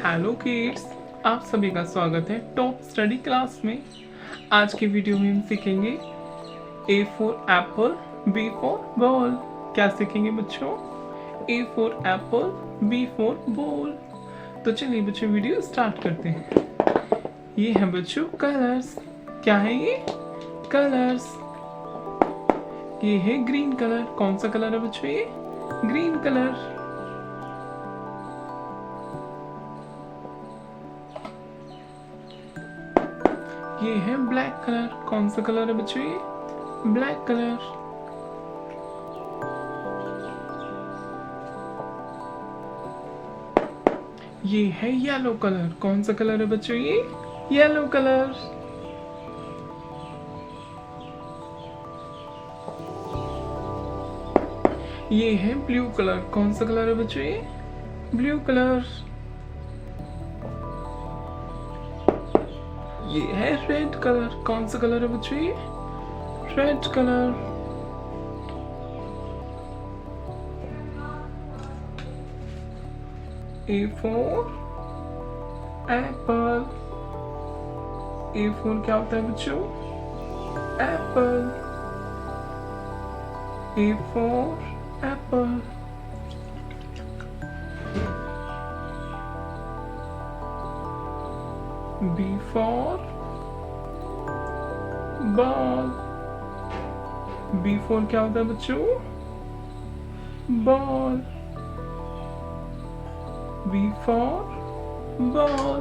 Hello kids, आप सभी का स्वागत है टॉप स्टडी क्लास में। आज की वीडियो में हम सीखेंगे A for apple, B for ball. क्या सीखेंगे बच्चों? A for apple, B for ball. तो चलिए बच्चों वीडियो स्टार्ट करते हैं। ये है बच्चों कलर्स। क्या है ये? कलर्स। ये है ग्रीन कलर। कौन सा कलर है बच्चों ये? Green colour. ये है ब्लैक कलर। कौन सा कलर है बच्चों ये? Black colour. ये है येलो कलर। कौन सा कलर है बच्चों ये? Yellow colour. ये है ब्लू कलर। कौन सा कलर है बच्चों ये? Blue colour. ये है रेड कलर। कौन सा कलर है बच्चों ये? Red colour. A for Apple. A for क्या होता है बच्चों? Apple. A for Apple. B for ball। B for क्या होता है बच्चों? ball। B for ball।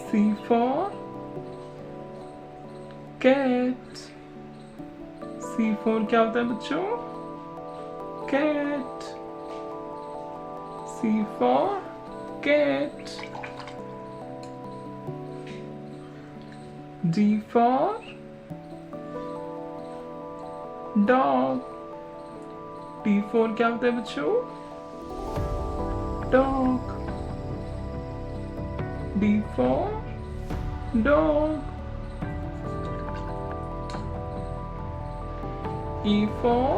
C for cat। C for क्या होता है बच्चों? cat। C for cat। D for dog। D for क्या होता है बच्चों? dog। D for dog। E for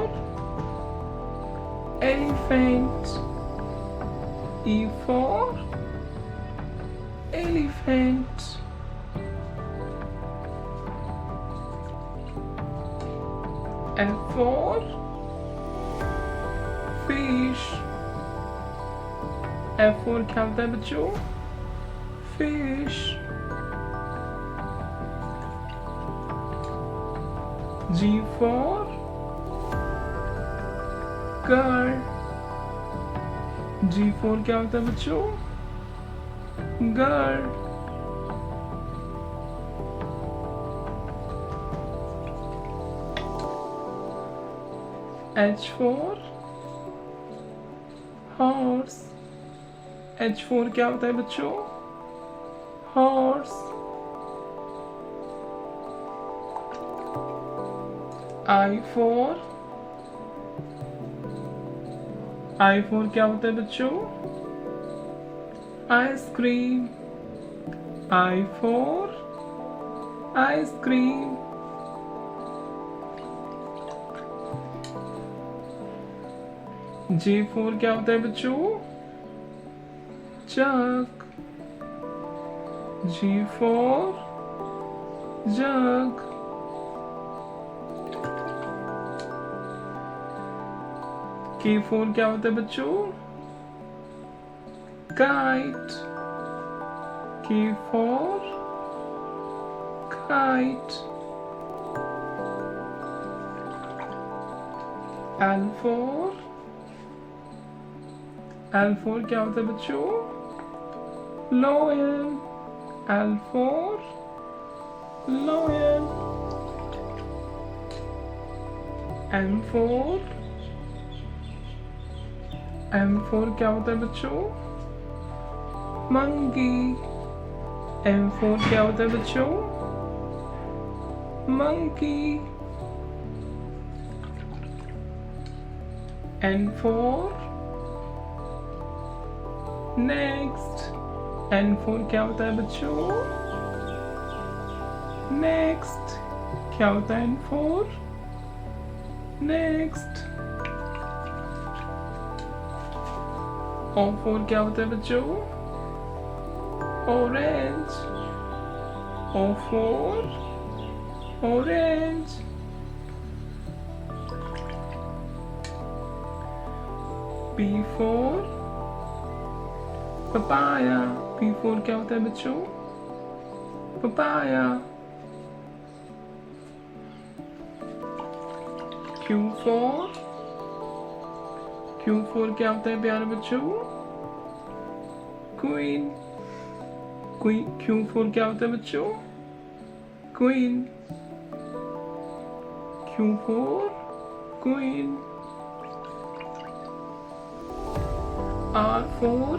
elephant। E for elephant। F for fish। F for क्या होता है बच्चों? fish। G for girl। G for क्या होता है बच्चों? Girl. H for horse। H for क्या होता है बच्चों? horse। I for क्या होता है बच्चों? Ice cream. I for ice cream. J for क्या होता है बच्चों? जग। G for jug. K for क्या होता है बच्चों? kite। K for kite। L for क्या होता है बच्चों? lion। L for lion। M for क्या होता है बच्चों? monkey। M for क्या होता है बच्चों? monkey। N for next। N for क्या होता है बच्चों? next। क्या होता है N for? next। O for क्या होता है बच्चों? Orange. O for orange. P for papaya. P for क्या होता है बच्चों? Papaya. Q for क्या होता है प्यारे बच्चों? Queen. Q for क्या होता है बच्चों? Queen. Q for Queen. R for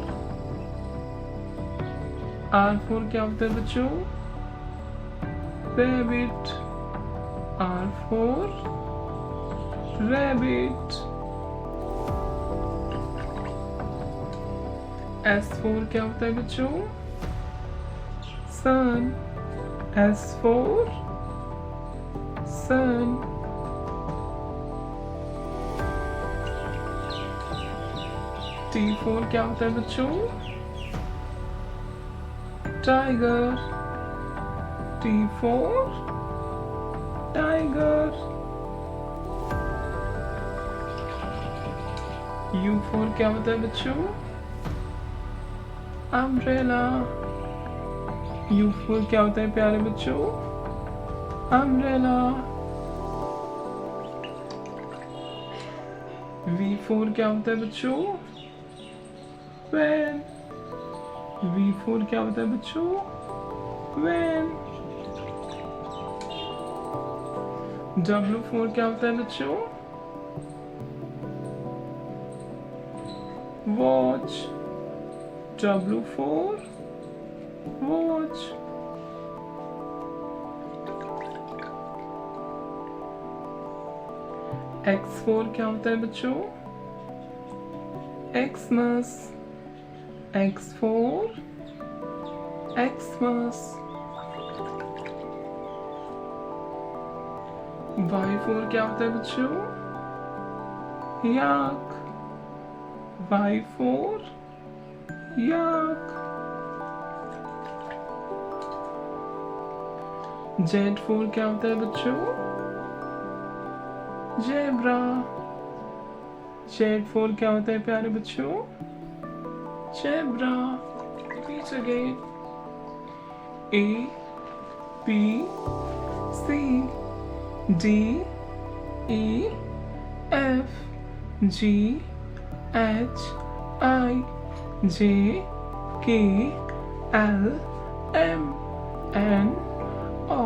क्या होता है बच्चों? Rabbit. R for rabbit. S for क्या होता है बच्चों? Sun. S for sun. T for क्या होता है बच्चों? Tiger. T for tiger. U for क्या होता है बच्चों? Umbrella. U for क्या होता है प्यारे बच्चों? Umbrella. V for क्या होता है बच्चों? Van. V for क्या होता है बच्चों? Van. W for क्या होता है बच्चों? Watch. W for watch. X for क्या होता है बच्चों? Xmas. X for Xmas. Y for क्या होता है बच्चों? Yak. Y for yak. Z for क्या होता है बच्चों? Zebra. Z for क्या होता है प्यारे बच्चों? Zebra. Repeat again. A B C D E F G H I J K L M N O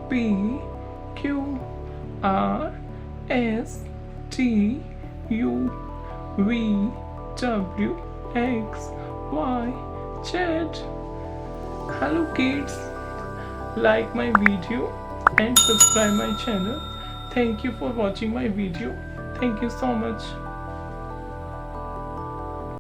P Q R S T U V W X Y Z. Hello kids, like my video and subscribe my channel. Thank you for watching my video. Thank you so much.